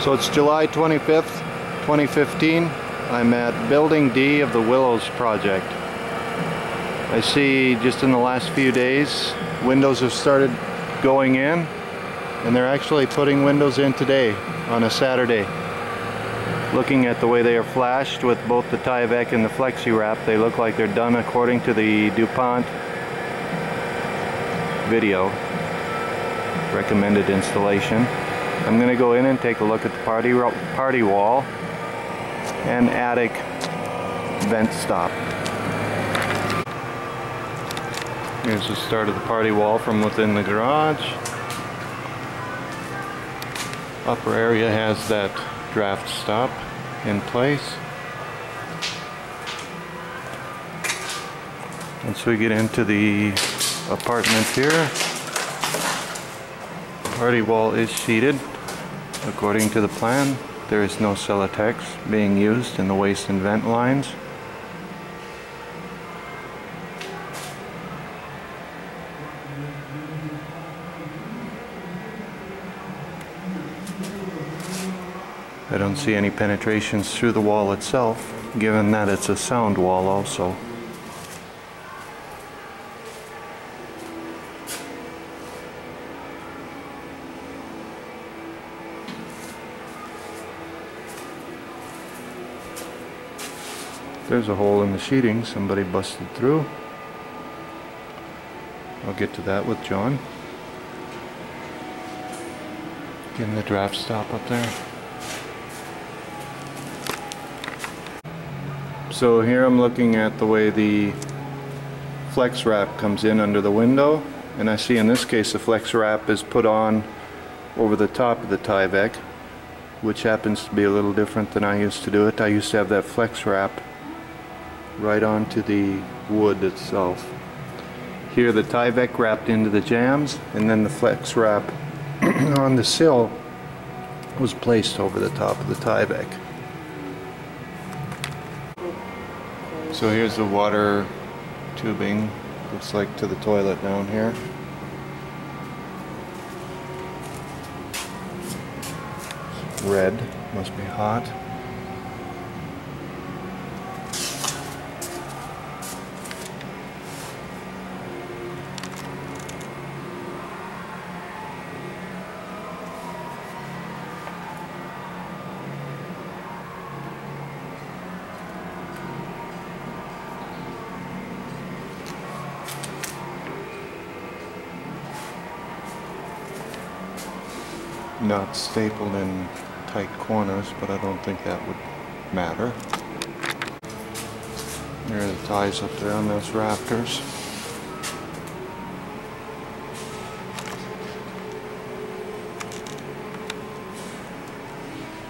So it's July 25th, 2015. I'm at Building D of the Willows project. I see just in the last few days, windows have started going in, and they're actually putting windows in today on a Saturday. Looking at the way they are flashed with both the Tyvek and the Flexi Wrap, they look like they're done according to the DuPont video recommended installation. I'm going to go in and take a look at the party wall and attic vent stop. Here's the start of the party wall from within the garage. Upper area has that draft stop in place. Once we get into the apartment here, the party wall is sheeted according to the plan. There is no Celotex being used in the waste and vent lines. I don't see any penetrations through the wall itself, given that it's a sound wall also. There's a hole in the sheeting somebody busted through. I'll get to that with John. Getting the draft stop up there. So here I'm looking at the way the flex wrap comes in under the window, and I see in this case the flex wrap is put on over the top of the Tyvek, which happens to be a little different than I used to do it. I used to have that flex wrap right onto the wood itself. Here the Tyvek wrapped into the jambs, and then the flex wrap on the sill was placed over the top of the Tyvek. So here's the water tubing, looks like to the toilet down here. It's red, must be hot. Not stapled in tight corners, but I don't think that would matter. There are the ties up there on those rafters.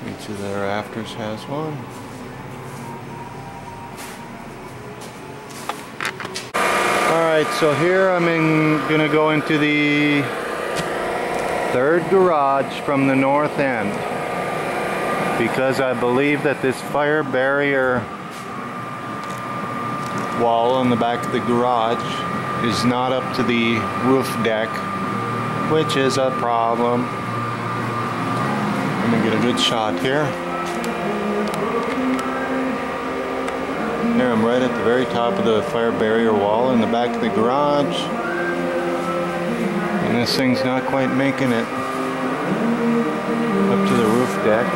Each of their rafters has one. Alright, so here I'm gonna go into the third garage from the north end, because I believe that this fire barrier wall on the back of the garage is not up to the roof deck, which is a problem. I'm gonna get a good shot here. Here I'm right at the very top of the fire barrier wall in the back of the garage. And this thing's not quite making it up to the roof deck.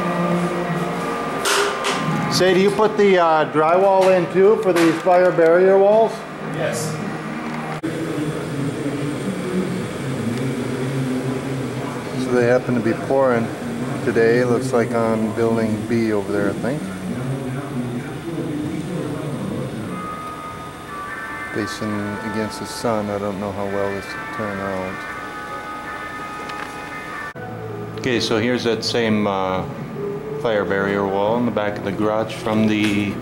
Say, do you put the drywall in too for these fire barrier walls? Yes. So they happen to be pouring today, looks like on building B over there, I think. Facing against the sun, I don't know how well this will turn out. Okay, so here's that same fire barrier wall in the back of the garage from the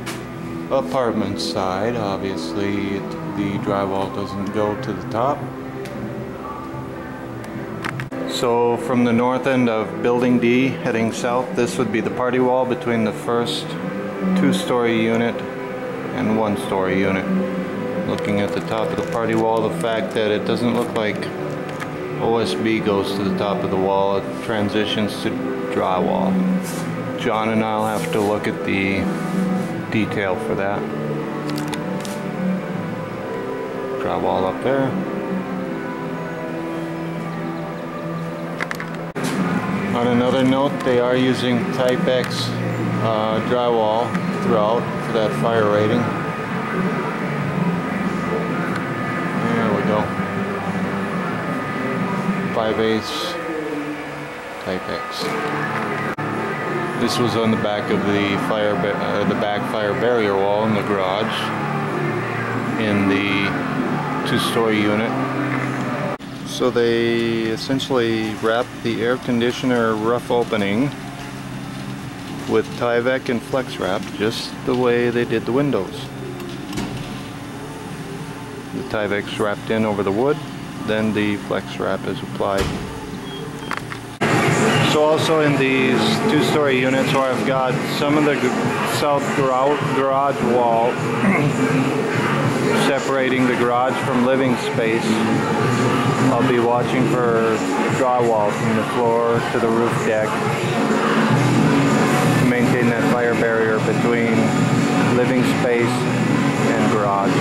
apartment side. Obviously, the drywall doesn't go to the top. So from the north end of Building D heading south, this would be the party wall between the first two-story unit and one-story unit. Looking at the top of the party wall, the fact that it doesn't look like OSB goes to the top of the wall, it transitions to drywall. John and I'll have to look at the detail for that. Drywall up there. On another note, they are using Type X drywall throughout for that fire rating. There we go. 5/8 Type X. This was on the back of the back fire barrier wall in the garage in the two-story unit. So they essentially wrapped the air conditioner rough opening with Tyvek and flex wrap, just the way they did the windows. The Tyvek's wrapped in over the wood, then the flex wrap is applied. So also in these two-story units where I've got some of the south garage wall separating the garage from living space, I'll be watching for drywall from the floor to the roof deck to maintain that fire barrier between living space and garage.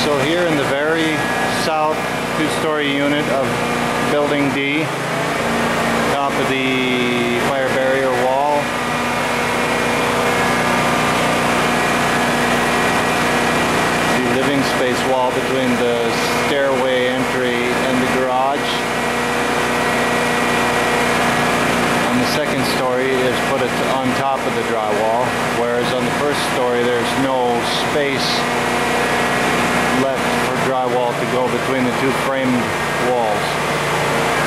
So here in the very south two-story unit of Building D, top of the fire barrier wall, the living space wall between the stairway entry and the garage. On the second story is put it on top of the drywall, whereas on the first story there's no space left for drywall to go between the two framed walls.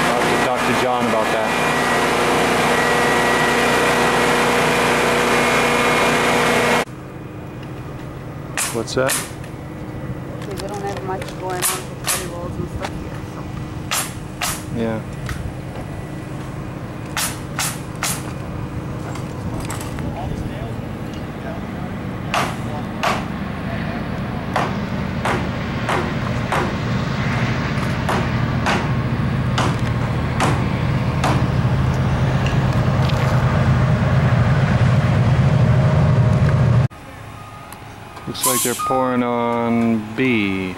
I'll have to talk to John about that. What's that? Okay, they don't have much going on with party walls and stuff here, so. Yeah. Looks like they're pouring on B.